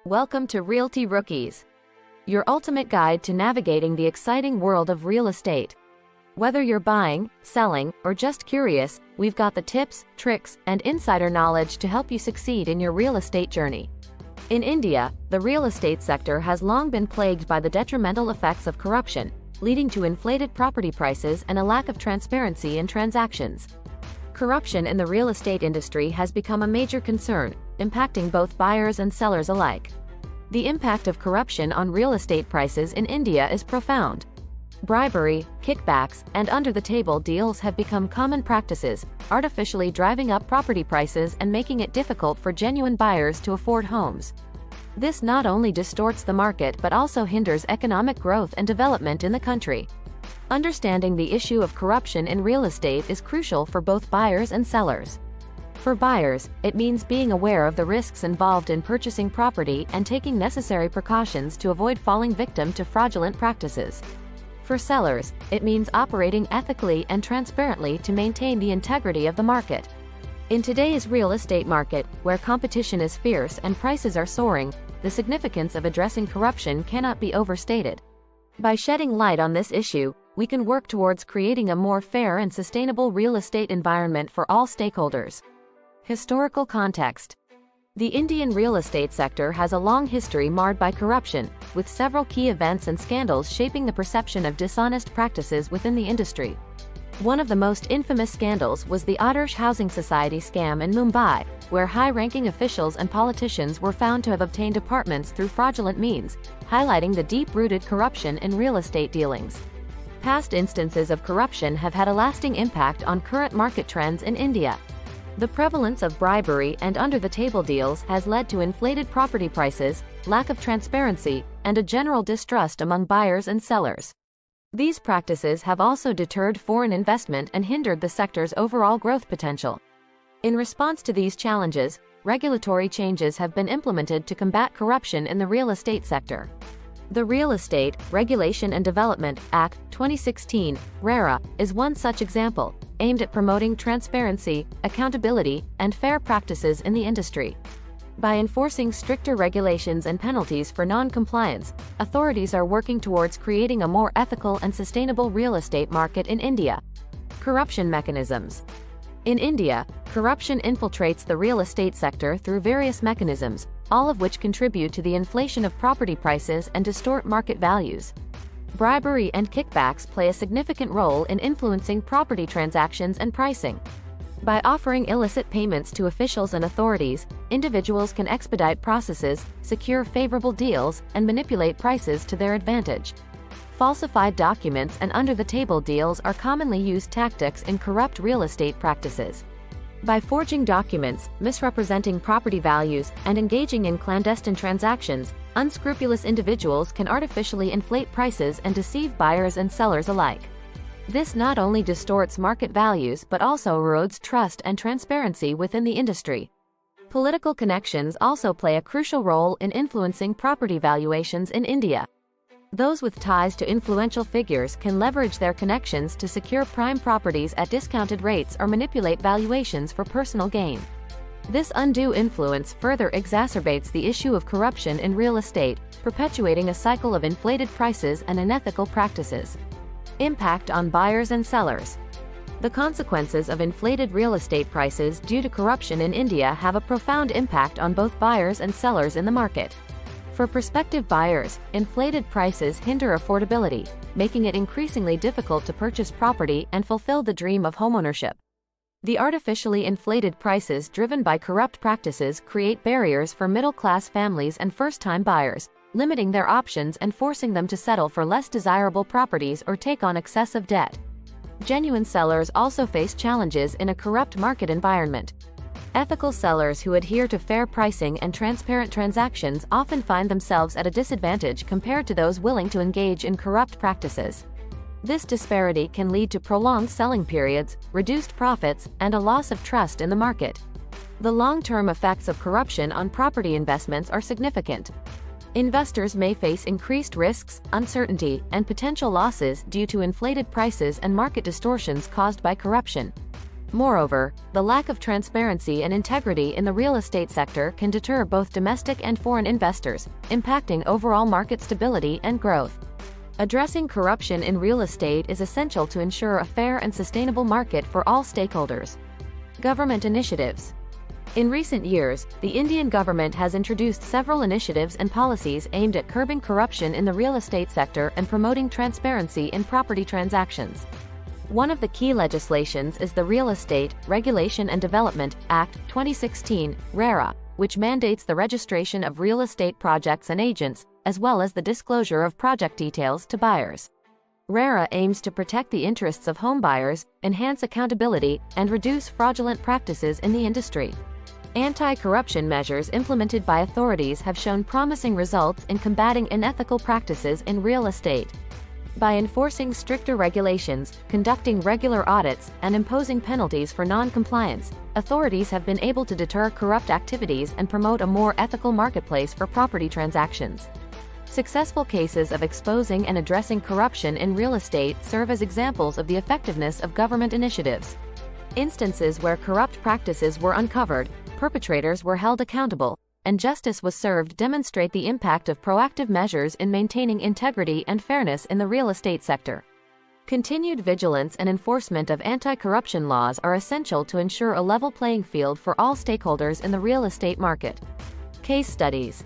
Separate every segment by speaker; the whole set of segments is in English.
Speaker 1: Welcome to Realty Rookies, your ultimate guide to navigating the exciting world of real estate. Whether you're buying, selling, or just curious, we've got the tips, tricks, and insider knowledge to help you succeed in your real estate journey. In India, the real estate sector has long been plagued by the detrimental effects of corruption, leading to inflated property prices and a lack of transparency in transactions. Corruption in the real estate industry has become a major concern, impacting both buyers and sellers alike. The impact of corruption on real estate prices in India is profound. Bribery, kickbacks, and under-the-table deals have become common practices, artificially driving up property prices and making it difficult for genuine buyers to afford homes. This not only distorts the market but also hinders economic growth and development in the country. Understanding the issue of corruption in real estate is crucial for both buyers and sellers. For buyers, it means being aware of the risks involved in purchasing property and taking necessary precautions to avoid falling victim to fraudulent practices. For sellers, it means operating ethically and transparently to maintain the integrity of the market. In today's real estate market, where competition is fierce and prices are soaring, the significance of addressing corruption cannot be overstated. By shedding light on this issue, we can work towards creating a more fair and sustainable real estate environment for all stakeholders. Historical context. The Indian real estate sector has a long history marred by corruption, with several key events and scandals shaping the perception of dishonest practices within the industry. One of the most infamous scandals was the Adarsh Housing Society scam in Mumbai, where high-ranking officials and politicians were found to have obtained apartments through fraudulent means, highlighting the deep-rooted corruption in real estate dealings. Past instances of corruption have had a lasting impact on current market trends in India. The prevalence of bribery and under-the-table deals has led to inflated property prices, lack of transparency, and a general distrust among buyers and sellers. These practices have also deterred foreign investment and hindered the sector's overall growth potential. In response to these challenges, regulatory changes have been implemented to combat corruption in the real estate sector. The Real Estate, Regulation and Development Act, 2016, RERA, is one such example, aimed at promoting transparency, accountability, and fair practices in the industry. By enforcing stricter regulations and penalties for non-compliance, authorities are working towards creating a more ethical and sustainable real estate market in India. Corruption mechanisms. In India, corruption infiltrates the real estate sector through various mechanisms, all of which contribute to the inflation of property prices and distort market values. Bribery and kickbacks play a significant role in influencing property transactions and pricing. By offering illicit payments to officials and authorities, individuals can expedite processes, secure favorable deals, and manipulate prices to their advantage. Falsified documents and under-the-table deals are commonly used tactics in corrupt real estate practices. By forging documents, misrepresenting property values, and engaging in clandestine transactions, unscrupulous individuals can artificially inflate prices and deceive buyers and sellers alike. This not only distorts market values but also erodes trust and transparency within the industry. Political connections also play a crucial role in influencing property valuations in India. Those with ties to influential figures can leverage their connections to secure prime properties at discounted rates or manipulate valuations for personal gain. This undue influence further exacerbates the issue of corruption in real estate, perpetuating a cycle of inflated prices and unethical practices. Impact on buyers and sellers. The consequences of inflated real estate prices due to corruption in India have a profound impact on both buyers and sellers in the market. For prospective buyers, inflated prices hinder affordability, making it increasingly difficult to purchase property and fulfill the dream of homeownership. The artificially inflated prices driven by corrupt practices create barriers for middle-class families and first-time buyers, limiting their options and forcing them to settle for less desirable properties or take on excessive debt. Genuine sellers also face challenges in a corrupt market environment. Ethical sellers who adhere to fair pricing and transparent transactions often find themselves at a disadvantage compared to those willing to engage in corrupt practices. This disparity can lead to prolonged selling periods, reduced profits, and a loss of trust in the market. The long-term effects of corruption on property investments are significant. Investors may face increased risks, uncertainty, and potential losses due to inflated prices and market distortions caused by corruption. Moreover, the lack of transparency and integrity in the real estate sector can deter both domestic and foreign investors, impacting overall market stability and growth. Addressing corruption in real estate is essential to ensure a fair and sustainable market for all stakeholders. Government initiatives. In recent years, the Indian government has introduced several initiatives and policies aimed at curbing corruption in the real estate sector and promoting transparency in property transactions. One of the key legislations is the Real Estate Regulation and Development Act 2016, RERA, which mandates the registration of real estate projects and agents, as well as the disclosure of project details to buyers. RERA aims to protect the interests of home buyers, enhance accountability, and reduce fraudulent practices in the industry. Anti-corruption measures implemented by authorities have shown promising results in combating unethical practices in real estate. By enforcing stricter regulations, conducting regular audits, and imposing penalties for non-compliance, authorities have been able to deter corrupt activities and promote a more ethical marketplace for property transactions. Successful cases of exposing and addressing corruption in real estate serve as examples of the effectiveness of government initiatives. Instances where corrupt practices were uncovered, perpetrators were held accountable, and justice was served demonstrate the impact of proactive measures in maintaining integrity and fairness in the real estate sector. Continued vigilance and enforcement of anti-corruption laws are essential to ensure a level playing field for all stakeholders in the real estate market. Case studies.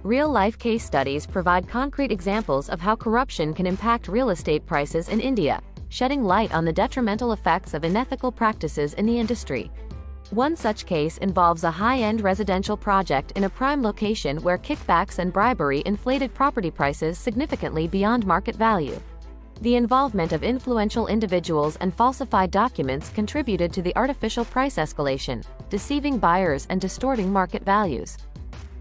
Speaker 1: Real-life case studies provide concrete examples of how corruption can impact real estate prices in India, shedding light on the detrimental effects of unethical practices in the industry. One such case involves a high-end residential project in a prime location where kickbacks and bribery inflated property prices significantly beyond market value. The involvement of influential individuals and falsified documents contributed to the artificial price escalation, deceiving buyers and distorting market values.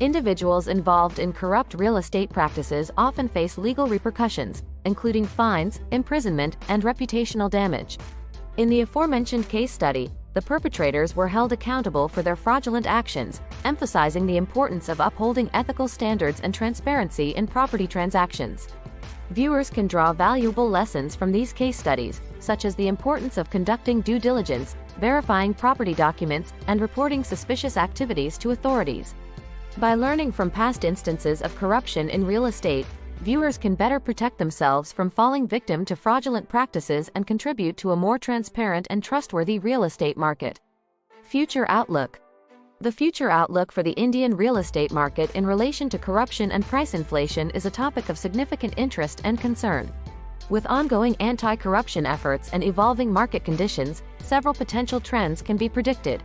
Speaker 1: Individuals involved in corrupt real estate practices often face legal repercussions, including fines, imprisonment, and reputational damage. In the aforementioned case study, the perpetrators were held accountable for their fraudulent actions, emphasizing the importance of upholding ethical standards and transparency in property transactions. Viewers can draw valuable lessons from these case studies, such as the importance of conducting due diligence, verifying property documents, and reporting suspicious activities to authorities. By learning from past instances of corruption in real estate, viewers can better protect themselves from falling victim to fraudulent practices and contribute to a more transparent and trustworthy real estate market. Future outlook. The future outlook for the Indian real estate market in relation to corruption and price inflation is a topic of significant interest and concern. With ongoing anti-corruption efforts and evolving market conditions, several potential trends can be predicted.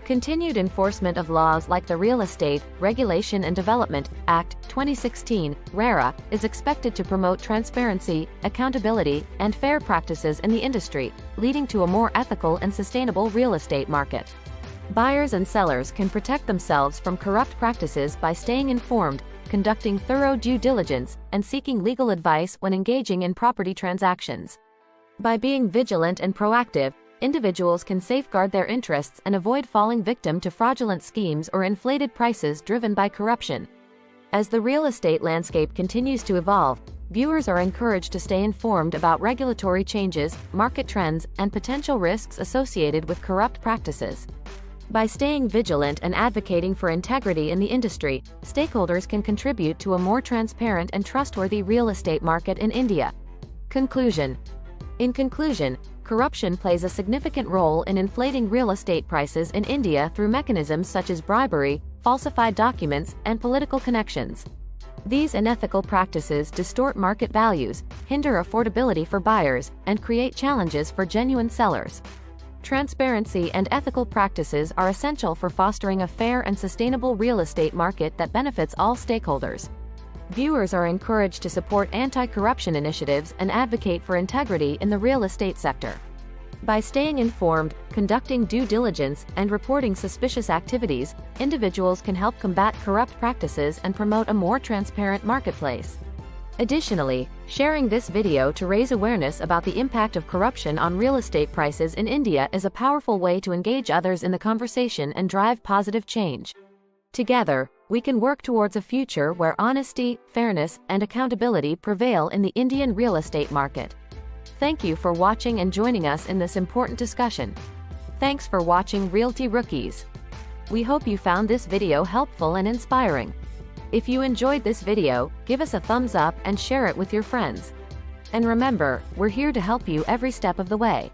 Speaker 1: Continued enforcement of laws like the Real Estate Regulation and Development Act 2016, RERA, is expected to promote transparency, accountability, and fair practices in the industry, leading to a more ethical and sustainable real estate market. Buyers and sellers can protect themselves from corrupt practices by staying informed, conducting thorough due diligence, and seeking legal advice when engaging in property transactions. By being vigilant and proactive, individuals can safeguard their interests and avoid falling victim to fraudulent schemes or inflated prices driven by corruption. As the real estate landscape continues to evolve, viewers are encouraged to stay informed about regulatory changes, market trends, and potential risks associated with corrupt practices. By staying vigilant and advocating for integrity in the industry, stakeholders can contribute to a more transparent and trustworthy real estate market in India. Conclusion. In conclusion, corruption plays a significant role in inflating real estate prices in India through mechanisms such as bribery, falsified documents, and political connections. These unethical practices distort market values, hinder affordability for buyers, and create challenges for genuine sellers. Transparency and ethical practices are essential for fostering a fair and sustainable real estate market that benefits all stakeholders. Viewers are encouraged to support anti-corruption initiatives and advocate for integrity in the real estate sector. By staying informed, conducting due diligence, and reporting suspicious activities, individuals can help combat corrupt practices and promote a more transparent marketplace. Additionally, sharing this video to raise awareness about the impact of corruption on real estate prices in India is a powerful way to engage others in the conversation and drive positive change. Together, we can work towards a future where honesty, fairness, and accountability prevail in the Indian real estate market. Thank you for watching and joining us in this important discussion. Thanks for watching Realty Rookies. We hope you found this video helpful and inspiring. If you enjoyed this video, give us a thumbs up and share it with your friends. And remember, we're here to help you every step of the way.